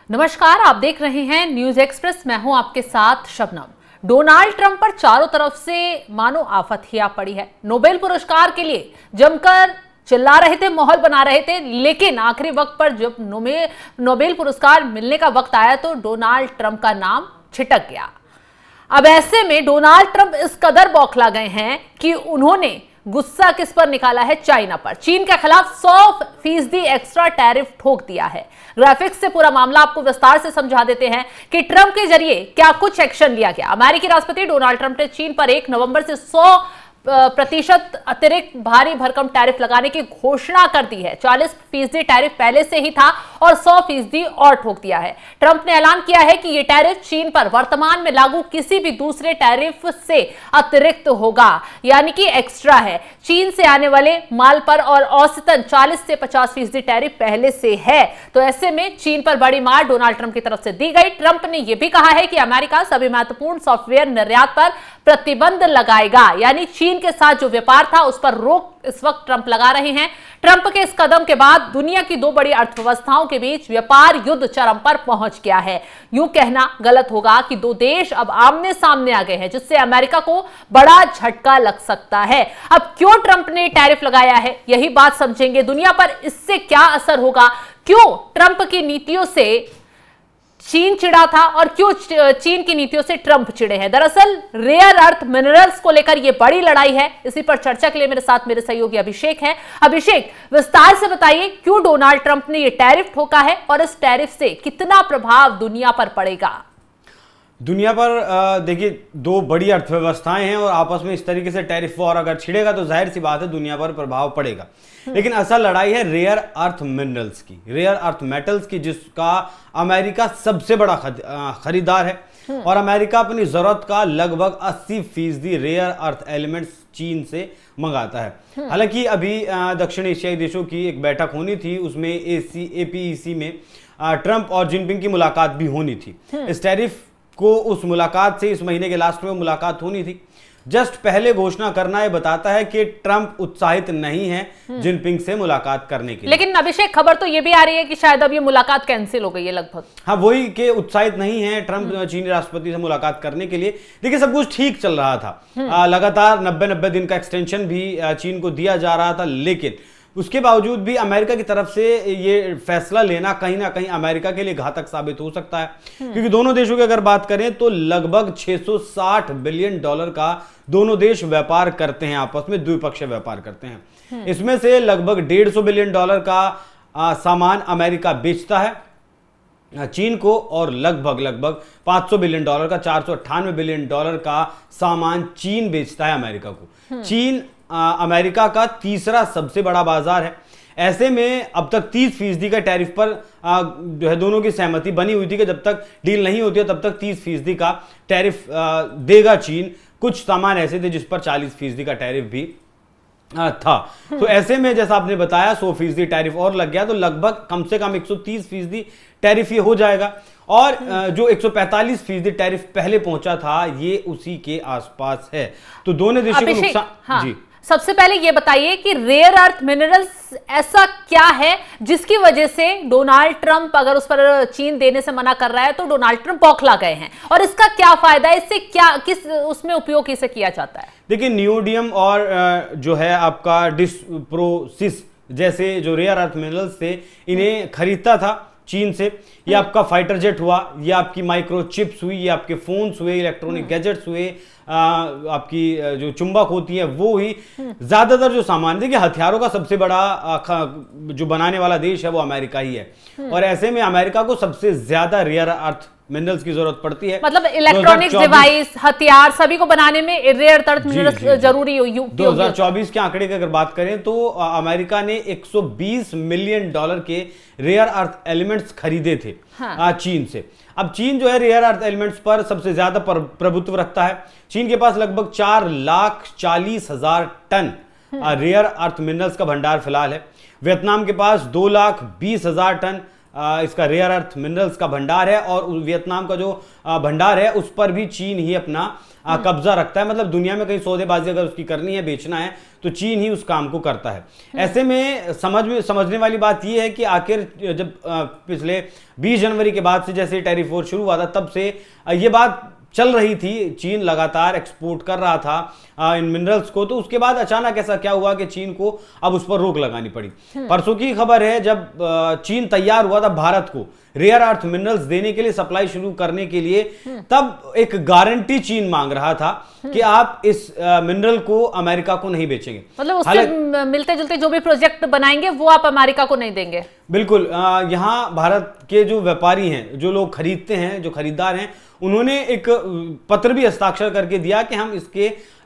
नमस्कार, आप देख रहे हैं न्यूज एक्सप्रेस। मैं हूं आपके साथ शबनम। डोनाल्ड ट्रंप पर चारों तरफ से मानो आफत ही आ पड़ी है। नोबेल पुरस्कार के लिए जमकर चिल्ला रहे थे, माहौल बना रहे थे, लेकिन आखिरी वक्त पर जब नोबेल पुरस्कार मिलने का वक्त आया तो डोनाल्ड ट्रंप का नाम छिटक गया। अब ऐसे में डोनाल्ड ट्रंप इस कदर बौखला गए हैं कि उन्होंने गुस्सा किस पर निकाला है? चाइना पर। चीन के खिलाफ 100% एक्स्ट्रा टैरिफ ठोक दिया है। ग्राफिक्स से पूरा मामला आपको विस्तार से समझा देते हैं कि ट्रंप के जरिए क्या कुछ एक्शन लिया गया। अमेरिकी राष्ट्रपति डोनाल्ड ट्रंप ने चीन पर 1 नवंबर से 100% अतिरिक्त भारी भरकम टैरिफ लगाने की घोषणा कर दी है। 40% टैरिफ पहले से ही था और 100% और ठोक दिया है। ट्रंप ने ऐलान किया है कि यह टैरिफ चीन पर वर्तमान में लागू किसी भी दूसरे टैरिफ से अतिरिक्त होगा, यानी कि एक्स्ट्रा है। चीन से आने वाले माल पर और औसतन 40 से 50% टैरिफ पहले से है। तो ऐसे में चीन पर बड़ी मार डोनाल्ड ट्रंप की तरफ से दी गई। ट्रंप ने यह भी कहा है कि अमेरिका सभी महत्वपूर्ण सॉफ्टवेयर निर्यात पर प्रतिबंध लगाएगा, यानी चीन के साथ जो व्यापार था उस पर रोक इस वक्त ट्रंप लगा रहे हैं। ट्रंप के इस कदम के बाद दुनिया की दो बड़ी अर्थव्यवस्थाओं के बीच व्यापार युद्ध चरम पर पहुंच गया है। यूं कहना गलत होगा कि दो देश अब आमने सामने आ गए हैं, जिससे अमेरिका को बड़ा झटका लग सकता है। अब क्यों ट्रंप ने टैरिफ लगाया है, यही बात समझेंगे। दुनिया पर इससे क्या असर होगा, क्यों ट्रंप की नीतियों से चीन चिढ़ा था और क्यों चीन की नीतियों से ट्रंप चिढ़े हैं। दरअसल रेयर अर्थ मिनरल्स को लेकर यह बड़ी लड़ाई है। इसी पर चर्चा के लिए मेरे साथ मेरे सहयोगी अभिषेक हैं। अभिषेक, विस्तार से बताइए क्यों डोनाल्ड ट्रंप ने यह टैरिफ ठोका है और इस टैरिफ से कितना प्रभाव दुनिया पर पड़ेगा? दुनिया पर देखिए, दो बड़ी अर्थव्यवस्थाएं हैं और आपस में इस तरीके से टैरिफ वॉर अगर छिड़ेगा तो जाहिर सी बात है दुनिया पर प्रभाव पड़ेगा। लेकिन असल लड़ाई है रेयर अर्थ मिनरल्स की, रेयर अर्थ मेटल्स की, जिसका अमेरिका सबसे बड़ा खरीदार है और अमेरिका अपनी जरूरत का लगभग 80% रेयर अर्थ एलिमेंट्स चीन से मंगाता है। हालांकि अभी दक्षिण एशियाई देशों की एक बैठक होनी थी, उसमें APEC में ट्रंप और जिनपिंग की मुलाकात भी होनी थी। इस टैरिफ को उस मुलाकात से इस महीने के लास्ट में मुलाकात होनी थी। जस्ट पहले घोषणा करना यह बताता है कि ट्रंप उत्साहित नहीं है जिनपिंग से मुलाकात करने के लिए। लेकिन अभिषेक, खबर तो यह भी आ रही है कि शायद अब ये मुलाकात कैंसिल हो गई है लगभग। हाँ, वही कि उत्साहित नहीं है ट्रंप चीनी राष्ट्रपति से मुलाकात करने के लिए। देखिए, सब कुछ ठीक चल रहा था, लगातार 90 दिन का एक्सटेंशन भी चीन को दिया जा रहा था, लेकिन उसके बावजूद भी अमेरिका की तरफ से ये फैसला लेना कहीं ना कहीं अमेरिका के लिए घातक साबित हो सकता है। क्योंकि दोनों देशों की अगर बात करें तो लगभग $660 बिलियन का दोनों देश व्यापार करते हैं, आपस में द्विपक्षीय व्यापार करते हैं। इसमें से लगभग $150 बिलियन का सामान अमेरिका बेचता है चीन को और लगभग $500 बिलियन का, $498 बिलियन का सामान चीन बेचता है अमेरिका को। चीन अमेरिका का तीसरा सबसे बड़ा बाजार है। ऐसे में अब तक 30% का टैरिफ पर जो है दोनों की सहमति बनी हुई थी कि जब तक डील नहीं होती है तब तक 30% का टैरिफ देगा चीन। कुछ सामान ऐसे थे जिस पर 40% का टैरिफ भी था। तो ऐसे में जैसा आपने बताया 100% टैरिफ और लग गया तो लगभग कम से कम 130% टैरिफ ये हो जाएगा। और जो 145% टैरिफ पहले पहुंचा था ये उसी के आसपास है। तो दोनों देशों को नुकसान। हाँ। जी, सबसे पहले ये बताइए कि रेयर अर्थ मिनरल्स ऐसा क्या है जिसकी वजह से डोनाल्ड ट्रंप अगर उस पर चीन देने से मना कर रहा है तो डोनाल्ड ट्रंप बौखला गए हैं, और इसका क्या फायदा है, इससे क्या किस उसमें उपयोग इसे किया जाता है? देखिए, नियोडियम और जो है आपका डिस्प्रोसिस जैसे जो रेयर अर्थ मिनरल्स थे इन्हें खरीदता था चीन से। ये आपका फाइटर जेट हुआ, ये आपकी माइक्रोचिप्स हुई, ये आपके फोन्स हुए, इलेक्ट्रॉनिक गैजेट्स हुए, आपकी जो चुंबक होती है वो हुई। ज्यादातर जो सामान, देखिए हथियारों का सबसे बड़ा जो बनाने वाला देश है वो अमेरिका ही है, और ऐसे में अमेरिका को सबसे ज्यादा रेयर अर्थ मिनरल्स की जरूरत पड़ती है। मतलब इलेक्ट्रॉनिक डिवाइस, हथियार सभी को बनाने में रेयर अर्थ मिनरल्स जरूरी हो। 2024 के आंकड़े की अगर बात करें तो अमेरिका ने $120 मिलियन के रेयर अर्थ एलिमेंट्स खरीदे थे चीन से। अब चीन जो है रेयर अर्थ एलिमेंट्स पर सबसे ज्यादा प्रभुत्व रखता है। चीन के पास लगभग 4,40,000 टन रेयर अर्थ मिनरल्स का भंडार फिलहाल है। वियतनाम के पास 2,20,000 टन इसका रेयर अर्थ मिनरल्स का भंडार है, और वियतनाम का जो भंडार है उस पर भी चीन ही अपना कब्जा रखता है। मतलब दुनिया में कहीं सौदेबाजी अगर उसकी करनी है, बेचना है, तो चीन ही उस काम को करता है। ऐसे में समझने वाली बात यह है कि आखिर जब पिछले 20 जनवरी के बाद से जैसे टैरिफ वॉर शुरू हुआ था, तब से ये बात चल रही थी, चीन लगातार एक्सपोर्ट कर रहा था इन मिनरल्स को, तो उसके बाद अचानक ऐसा क्या हुआ कि चीन को अब उस पर रोक लगानी पड़ी। परसों की खबर है, जब चीन तैयार हुआ था भारत को रेयर अर्थ मिनरल्स देने के लिए, सप्लाई शुरू करने के लिए, तब एक गारंटी चीन मांग रहा था कि आप इस मिनरल को अमेरिका को नहीं बेचेंगे। मतलब उससे मिलते जुलते जो भी प्रोजेक्ट बनाएंगे वो आप अमेरिका को नहीं देंगे। बिल्कुल। यहाँ भारत के जो व्यापारी हैं, जो लोग खरीदते हैं, जो खरीदार हैं, उन्होंने एक पत्र भी हस्ताक्षर करके दिया कि हम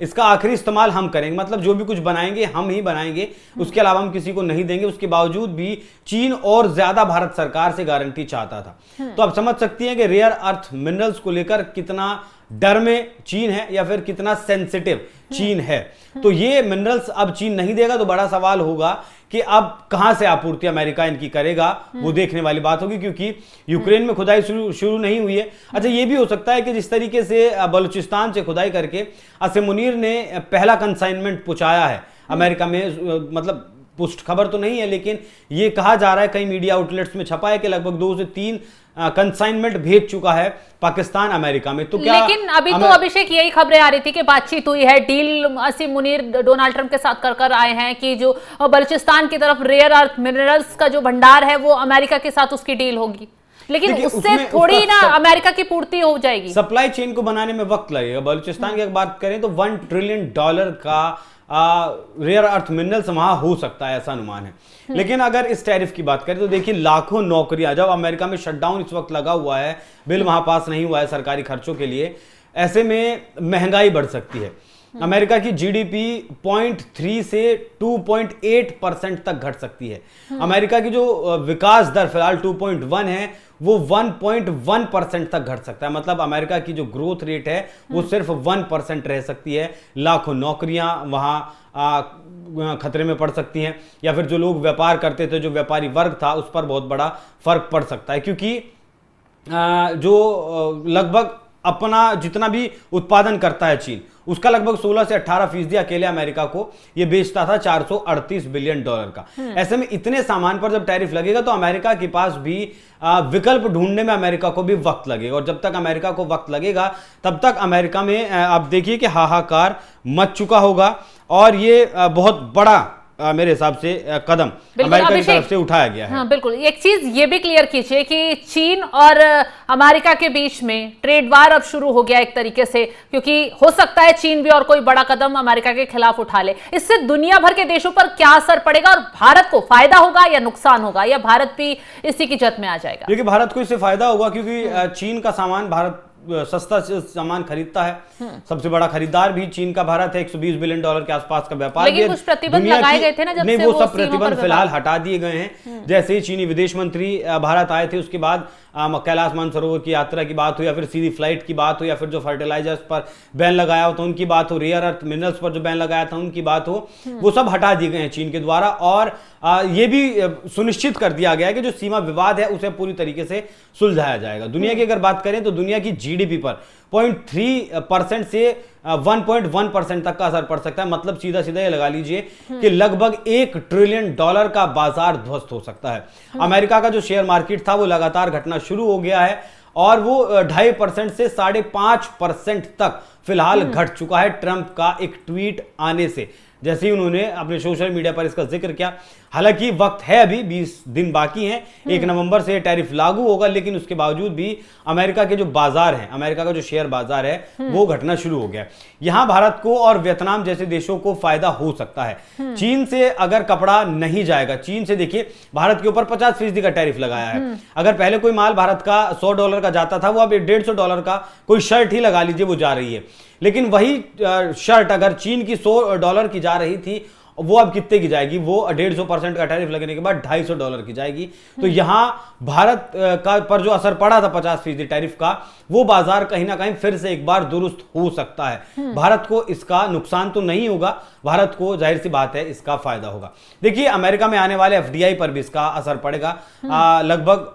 इसका आखिरी इस्तेमाल हम करेंगे, मतलब जो भी कुछ बनाएंगे हम ही बनाएंगे, उसके अलावा हम किसी को नहीं देंगे। उसके बावजूद भी चीन और ज्यादा भारत सरकार से गारंटी चाहता था। तो आप समझ सकती हैं कि रेयर अर्थ मिनरल्स को लेकर कितना डर में चीन है, या फिर कितना सेंसिटिव चीन है। तो ये मिनरल्स अब चीन नहीं देगा, तो बड़ा सवाल होगा कि अब कहां से आपूर्ति अमेरिका इनकी करेगा, वो देखने वाली बात होगी, क्योंकि यूक्रेन में खुदाई शुरू नहीं हुई है। अच्छा, ये भी हो सकता है कि जिस तरीके से बलूचिस्तान से खुदाई करके असीम मुनीर ने पहला कंसाइनमेंट पहुंचाया है अमेरिका में, मतलब पुष्ट खबर तो नहीं है, लेकिन ये कहा जा रहा है, कई मीडिया आउटलेट्स में छपा है कि लगभग 2 से 3 कंसाइनमेंट भेज चुका है पाकिस्तान अमेरिका में। तो क्या, लेकिन अभी तो अभिषेक यही खबरें आ रही थी कि बातचीत हुई है, डील असीम मुनीर डोनाल्ड ट्रंप के साथ कर आए हैं कि जो बलूचिस्तान की तरफ रेयर अर्थ मिनरल्स का जो भंडार है वो अमेरिका के साथ उसकी डील होगी, लेकिन उससे थोड़ी ना अमेरिका की पूर्ति हो जाएगी। सप्लाई चेन को बनाने में वक्त लगेगा। बलूचिस्तान की बात करें तो $1 ट्रिलियन का रेयर अर्थ मिनरल्स वहां हो सकता है, ऐसा अनुमान है। लेकिन अगर इस टैरिफ की बात करें तो देखिए, लाखों नौकरियां, जब अमेरिका में शटडाउन इस वक्त लगा हुआ है, बिल वहां पास नहीं हुआ है सरकारी खर्चों के लिए, ऐसे में महंगाई बढ़ सकती है। अमेरिका की जीडीपी 0.3 से 2.8% तक घट सकती है। अमेरिका की जो विकास दर फिलहाल 2.1 है, वो 1.1% तक घट सकता है। मतलब अमेरिका की जो ग्रोथ रेट है वो सिर्फ 1% रह सकती है। लाखों नौकरियां वहां खतरे में पड़ सकती हैं, या फिर जो लोग व्यापार करते थे, जो व्यापारी वर्ग था, उस पर बहुत बड़ा फर्क पड़ सकता है, क्योंकि जो लगभग अपना जितना भी उत्पादन करता है चीन, उसका लगभग 16 से 18% अकेले अमेरिका को ये बेचता था $438 बिलियन का। ऐसे में इतने सामान पर जब टैरिफ लगेगा तो अमेरिका के पास भी विकल्प ढूंढने में अमेरिका को भी वक्त लगेगा, और जब तक अमेरिका को वक्त लगेगा तब तक अमेरिका में आप देखिए कि हाहाकार मच चुका होगा, और ये बहुत बड़ा मेरे हिसाब से कदम अमेरिका की तरफ से उठाया गया है। हाँ, बिल्कुल। एक चीज ये भी क्लियर कीजिए कि चीन और अमेरिका के बीच में ट्रेड वार अब शुरू हो गया एक तरीके से, क्योंकि हो सकता है चीन भी और कोई बड़ा कदम अमेरिका के खिलाफ उठा ले। इससे दुनिया भर के देशों पर क्या असर पड़ेगा, और भारत को फायदा होगा या नुकसान होगा, या भारत भी इसी की जद में आ जाएगा? देखिए, भारत को इससे फायदा होगा, क्योंकि चीन का सामान भारत सस्ता सामान खरीदता है। सबसे बड़ा खरीदार भी चीन का भारत है। $120 बिलियन के आसपास का व्यापार। लेकिन कुछ प्रतिबंध लगाए गए थे ना, जब नहीं, वो सब प्रतिबंध फिलहाल हटा दिए गए हैं। जैसे ही चीनी विदेश मंत्री भारत आए थे, उसके बाद कैलाश मानसरोवर की यात्रा की बात हो, या फिर सीधी फ्लाइट की बात हो, या फिर जो फर्टिलाइजर्स पर बैन लगाया हो तो उनकी बात हो, रेयर अर्थ मिनरल्स पर जो बैन लगाया था उनकी बात हो, वो सब हटा दिए गए हैं चीन के द्वारा। और ये भी सुनिश्चित कर दिया गया है कि जो सीमा विवाद है उसे पूरी तरीके से सुलझाया जाएगा। दुनिया की अगर बात करें तो दुनिया की जीडीपी पर 0.3% से 1.1% तक का असर पड़ सकता है। मतलब सीधा सीधा ये लगा लीजिए कि लगभग $1 ट्रिलियन का बाजार ध्वस्त हो सकता है। अमेरिका का जो शेयर मार्केट था वो लगातार घटना शुरू हो गया है, और वो 2.5% से 5.5% तक फिलहाल घट चुका है ट्रंप का एक ट्वीट आने से, जैसे ही उन्होंने अपने सोशल मीडिया पर इसका जिक्र किया। हालांकि वक्त है, अभी 20 दिन बाकी हैं, 1 नवंबर से टैरिफ लागू होगा, लेकिन उसके बावजूद भी अमेरिका के जो बाजार हैं, अमेरिका का जो शेयर बाजार है वो घटना शुरू हो गया। यहां भारत को और वियतनाम जैसे देशों को फायदा हो सकता है। चीन से अगर कपड़ा नहीं जाएगा, चीन से देखिए भारत के ऊपर 50% का टैरिफ लगाया है। अगर पहले कोई माल भारत का $100 का जाता था, वो अब $150 का कोई शर्ट ही लगा लीजिए वो जा रही है। लेकिन वही शर्ट अगर चीन की $100 की जा रही थी, वो अब कितने की जाएगी? वो 150% का टैरिफ लगने के बाद $250 की जाएगी। तो यहां भारत का पर जो असर पड़ा था 50% टैरिफ का, वो बाजार कहीं ना कहीं फिर से एक बार दुरुस्त हो सकता है। भारत को इसका नुकसान तो नहीं होगा, भारत को जाहिर सी बात है इसका फायदा होगा। देखिए, अमेरिका में आने वाले FDI पर भी इसका असर पड़ेगा। लगभग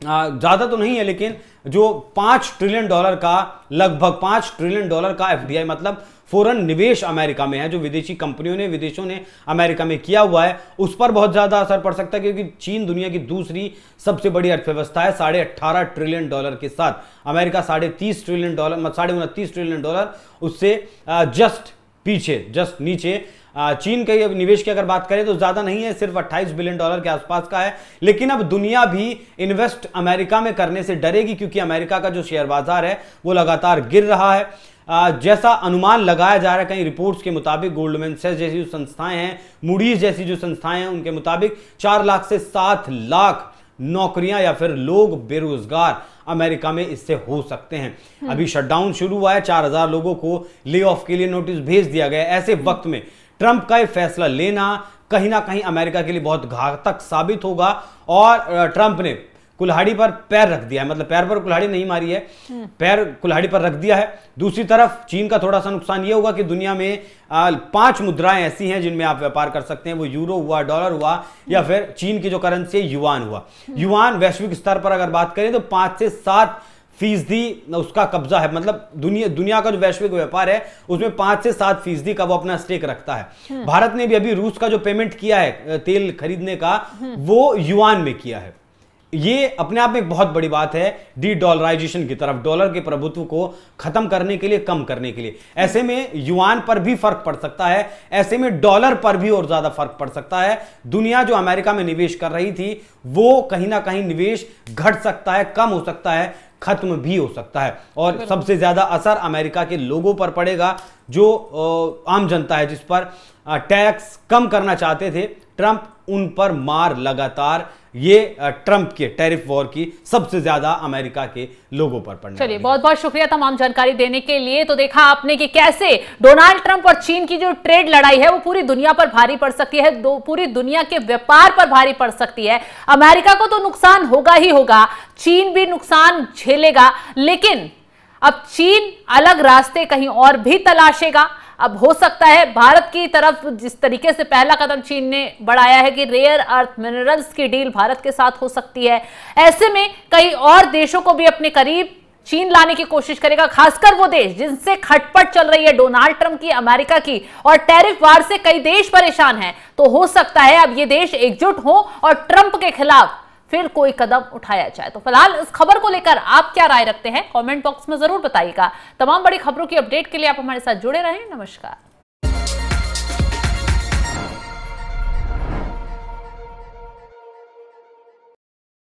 ज्यादा तो नहीं है, लेकिन जो $5 ट्रिलियन का, लगभग $5 ट्रिलियन का FDI मतलब फॉरेन निवेश अमेरिका में है, जो विदेशी कंपनियों ने, विदेशों ने अमेरिका में किया हुआ है, उस पर बहुत ज्यादा असर पड़ सकता है, क्योंकि चीन दुनिया की दूसरी सबसे बड़ी अर्थव्यवस्था है $18.5 ट्रिलियन के साथ। अमेरिका $30 ट्रिलियन, $29 ट्रिलियन, उससे जस्ट पीछे, जस्ट नीचे। चीन के निवेश की अगर बात करें तो ज्यादा नहीं है, सिर्फ $28 बिलियन के आसपास का है। लेकिन अब दुनिया भी इन्वेस्ट अमेरिका में करने से डरेगी, क्योंकि अमेरिका का जो शेयर बाजार है वो लगातार गिर रहा है। जैसा अनुमान लगाया जा रहा है, कई रिपोर्ट्स के मुताबिक, गोल्डमैन सैक्स जैसी जो संस्थाएं हैं, मूडीज जैसी जो संस्थाएं हैं, उनके मुताबिक 4 लाख से 7 लाख नौकरियां या फिर लोग बेरोजगार अमेरिका में इससे हो सकते हैं। अभी शटडाउन शुरू हुआ है, 4000 लोगों को ले ऑफ के लिए नोटिस भेज दिया गया। ऐसे वक्त में ट्रंप का यह फैसला लेना कहीं ना कहीं अमेरिका के लिए बहुत घातक साबित होगा। और ट्रंप ने कुल्हाड़ी पर पैर रख दिया है, मतलब पैर पर कुल्हाड़ी नहीं मारी है, पैर कुल्हाड़ी पर रख दिया है। दूसरी तरफ चीन का थोड़ा सा नुकसान यह होगा कि दुनिया में 5 मुद्राएं ऐसी हैं जिनमें आप व्यापार कर सकते हैं। वो यूरो हुआ, डॉलर हुआ, या फिर चीन की जो करेंसी युआन हुआ। युआन वैश्विक स्तर पर अगर बात करें तो 5 से 7% उसका कब्जा है, मतलब दुनिया का जो वैश्विक व्यापार है उसमें 5 से 7% का वो अपना स्टेक रखता है। भारत ने भी अभी रूस का जो पेमेंट किया है तेल खरीदने का, वो युआन में किया है। ये अपने आप में एक बहुत बड़ी बात है डी डॉलराइजेशन की तरफ, डॉलर के प्रभुत्व को खत्म करने के लिए, कम करने के लिए। ऐसे में युआन पर भी फर्क पड़ सकता है, ऐसे में डॉलर पर भी और ज्यादा फर्क पड़ सकता है। दुनिया जो अमेरिका में निवेश कर रही थी वो कहीं ना कहीं निवेश घट सकता है, कम हो सकता है, खत्म भी हो सकता है। और सबसे ज्यादा असर अमेरिका के लोगों पर पड़ेगा, जो आम जनता है, जिस पर टैक्स कम करना चाहते थे ट्रंप, उन पर मार लगातार ये ट्रंप के टैरिफ वॉर की सबसे ज्यादा अमेरिका के लोगों पर पड़ने। चलिए, बहुत बहुत शुक्रिया तमाम जानकारी देने के लिए। तो देखा आपने कि कैसे डोनाल्ड ट्रंप और चीन की जो ट्रेड लड़ाई है वो पूरी दुनिया पर भारी पड़ सकती है, पूरी दुनिया के व्यापार पर भारी पड़ सकती है। अमेरिका को तो नुकसान होगा ही होगा, चीन भी नुकसान झेलेगा, लेकिन अब चीन अलग रास्ते कहीं और भी तलाशेगा। अब हो सकता है भारत की तरफ जिस तरीके से पहला कदम चीन ने बढ़ाया है कि रेयर अर्थ मिनरल्स की डील भारत के साथ हो सकती है, ऐसे में कई और देशों को भी अपने करीब चीन लाने की कोशिश करेगा, खासकर वो देश जिनसे खटपट चल रही है डोनाल्ड ट्रंप की, अमेरिका की, और टैरिफ वार से कई देश परेशान हैं। तो हो सकता है अब ये देश एकजुट हो और ट्रंप के खिलाफ फिर कोई कदम उठाया जाए। तो फिलहाल इस खबर को लेकर आप क्या राय रखते हैं, कमेंट बॉक्स में जरूर बताइएगा। तमाम बड़ी खबरों की अपडेट के लिए आप हमारे साथ जुड़े रहें। नमस्कार।